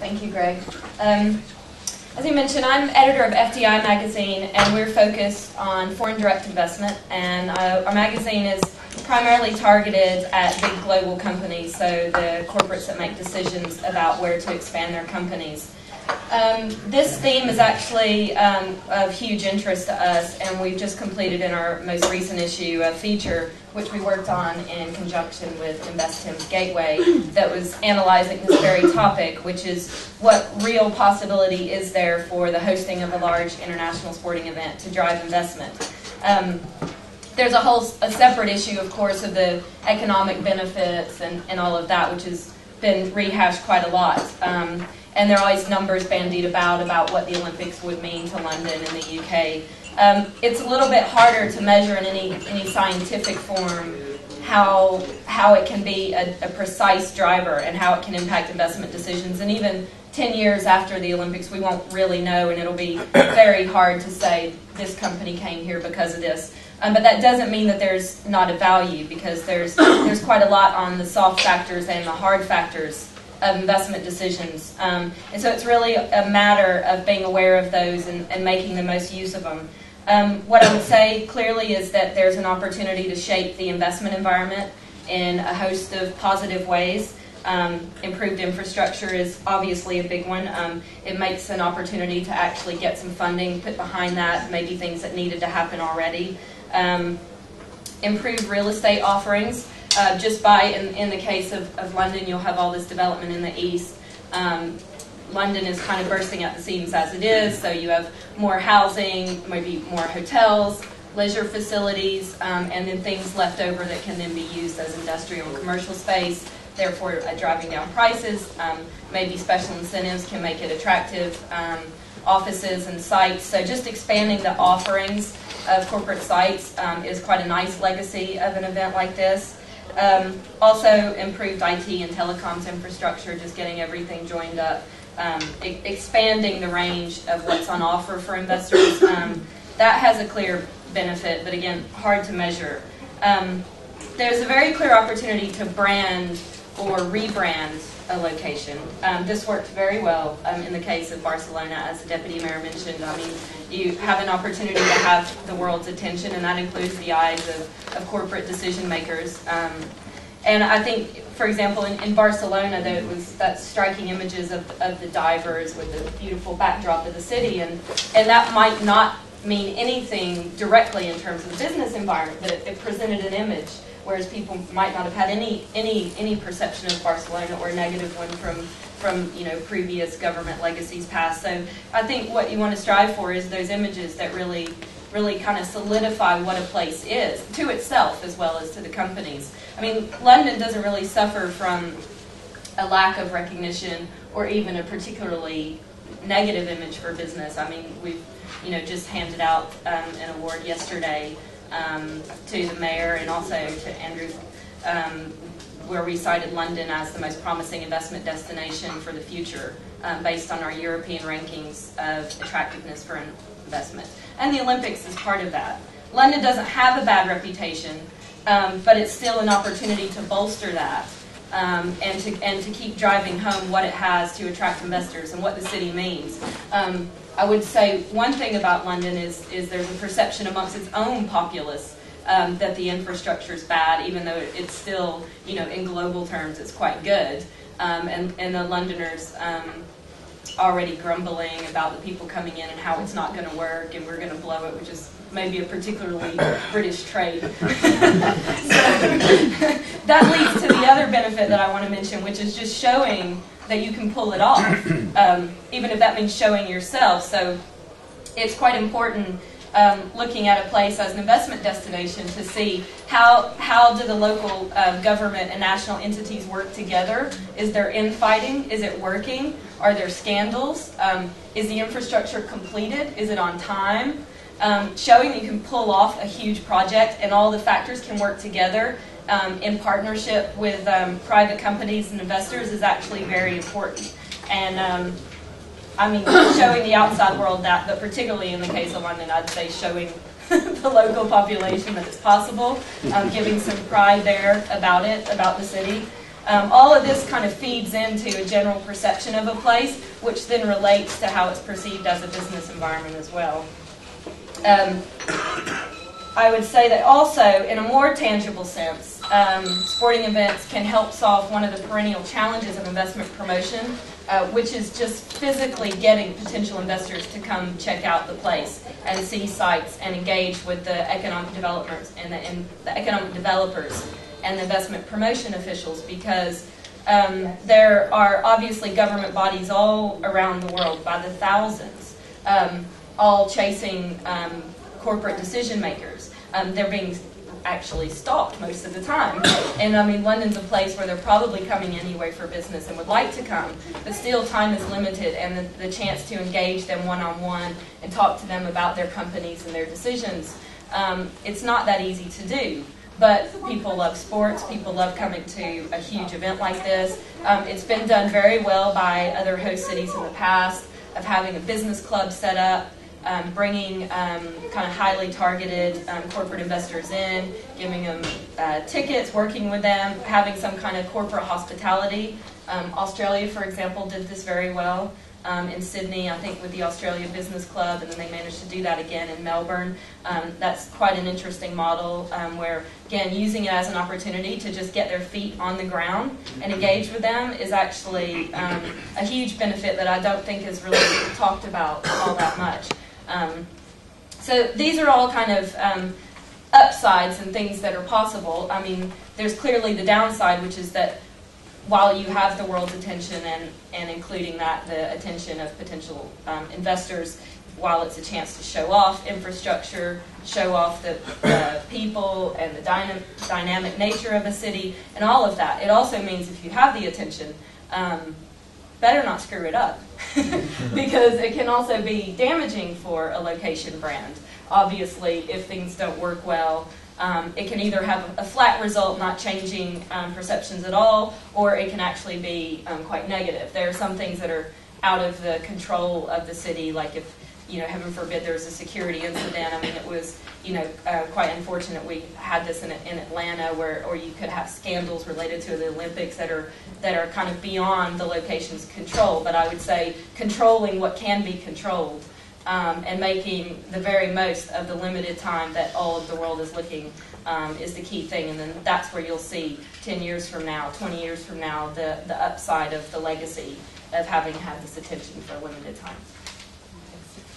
Thank you, Greg. As you mentioned, I'm editor of FDI magazine, and we're focused on foreign direct investment. And our magazine is primarily targeted at big global companies, so the corporates that make decisions about where to expand their companies. This theme is actually of huge interest to us, and we've just completed in our most recent issue a feature which we worked on in conjunction with Invest Thames Gateway that was analyzing this very topic, which is what real possibility is there for the hosting of a large international sporting event to drive investment. There's a separate issue, of course, of the economic benefits and all of that, which has been rehashed quite a lot. And there are always numbers bandied about what the Olympics would mean to London and the UK. It's a little bit harder to measure in any scientific form how it can be a precise driver and how it can impact investment decisions. And even 10 years after the Olympics, we won't really know, and it'll be very hard to say this company came here because of this. But that doesn't mean that there's not a value, because there's quite a lot on the soft factors and the hard factors of investment decisions. And so it's really a matter of being aware of those and making the most use of them. What I would say clearly is that there's an opportunity to shape the investment environment in a host of positive ways. Improved infrastructure is obviously a big one. It makes an opportunity to actually get some funding put behind that, maybe things that needed to happen already. Improved real estate offerings. Just in the case of London, you'll have all this development in the east. London is kind of bursting at the seams as it is, so you have more housing, maybe more hotels, leisure facilities, and then things left over that can then be used as industrial and commercial space, therefore driving down prices. Maybe special incentives can make it attractive, offices and sites. So just expanding the offerings of corporate sites is quite a nice legacy of an event like this. Also improved IT and telecoms infrastructure, just getting everything joined up, expanding the range of what's on offer for investors. That has a clear benefit, but again, hard to measure. There's a very clear opportunity to brand or rebrand a location. This worked very well in the case of Barcelona, as the Deputy Mayor mentioned. I mean, you have an opportunity to have the world's attention, and that includes the eyes of corporate decision makers. And I think, for example, in Barcelona, there was that striking images of the divers with the beautiful backdrop of the city, and that might not mean anything directly in terms of the business environment, but it presented an image, whereas people might not have had any perception of Barcelona or a negative one from previous government legacies past. So I think what you want to strive for is those images that really kind of solidify what a place is to itself as well as to the companies. I mean, London doesn't really suffer from a lack of recognition or even a particularly negative image for business. I mean, we've just handed out an award yesterday to the mayor and also to Andrew, where we cited London as the most promising investment destination for the future based on our European rankings of attractiveness for investment. And the Olympics is part of that. London doesn't have a bad reputation, but it's still an opportunity to bolster that and to keep driving home what it has to attract investors and what the city means. I would say one thing about London is there's a perception amongst its own populace that the infrastructure is bad, even though it's still, in global terms, it's quite good. And the Londoners already grumbling about the people coming in and how it's not going to work and we're going to blow it, which is maybe a particularly British trait. So that leads to the other benefit that I want to mention, which is just showing that you can pull it off, even if that means showing yourself. So it's quite important looking at a place as an investment destination to see how do the local government and national entities work together. Is there infighting? Is it working? Are there scandals? Is the infrastructure completed? Is it on time? Showing that you can pull off a huge project and all the factors can work together in partnership with private companies and investors is actually very important. And I mean, showing the outside world that, but particularly in the case of London, I'd say showing the local population that it's possible, giving some pride there about the city. All of this kind of feeds into a general perception of a place, which then relates to how it's perceived as a business environment as well. I would say that also, in a more tangible sense, sporting events can help solve one of the perennial challenges of investment promotion, which is just physically getting potential investors to come check out the place and see sites and engage with the economic developers and the economic developers and the investment promotion officials, because there are obviously government bodies all around the world by the thousands, all chasing corporate decision makers. They're being actually stalked most of the time. And I mean, London's a place where they're probably coming anyway for business and would like to come, but still time is limited, and the chance to engage them one-on-one and talk to them about their companies and their decisions, it's not that easy to do. But people love sports, people love coming to a huge event like this. It's been done very well by other host cities in the past, of having a business club set up, bringing kind of highly targeted corporate investors in, giving them tickets, working with them, having some kind of corporate hospitality. Australia, for example, did this very well. In Sydney, I think, with the Australia Business Club, and then they managed to do that again in Melbourne. That's quite an interesting model where, again, using it as an opportunity to just get their feet on the ground and engage with them is actually a huge benefit that I don't think is really talked about all that much. So these are all kind of upsides and things that are possible. I mean, there's clearly the downside, which is that while you have the world's attention and including that, the attention of potential investors, while it's a chance to show off infrastructure, show off the people and the dynamic nature of a city and all of that, it also means if you have the attention, better not screw it up because it can also be damaging for a location brand. Obviously, if things don't work well, it can either have a flat result, not changing perceptions at all, or it can actually be quite negative. There are some things that are out of the control of the city, like if, heaven forbid, there's a security incident. I mean, it was, quite unfortunate we had this in Atlanta, or you could have scandals related to the Olympics that are kind of beyond the location's control. But I would say controlling what can be controlled, and making the very most of the limited time that all of the world is looking is the key thing. And then that's where you'll see 10 years from now, 20 years from now, the upside of the legacy of having had this attention for a limited time.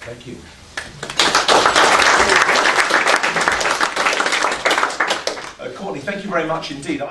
Thank you. Courtney, thank you very much indeed.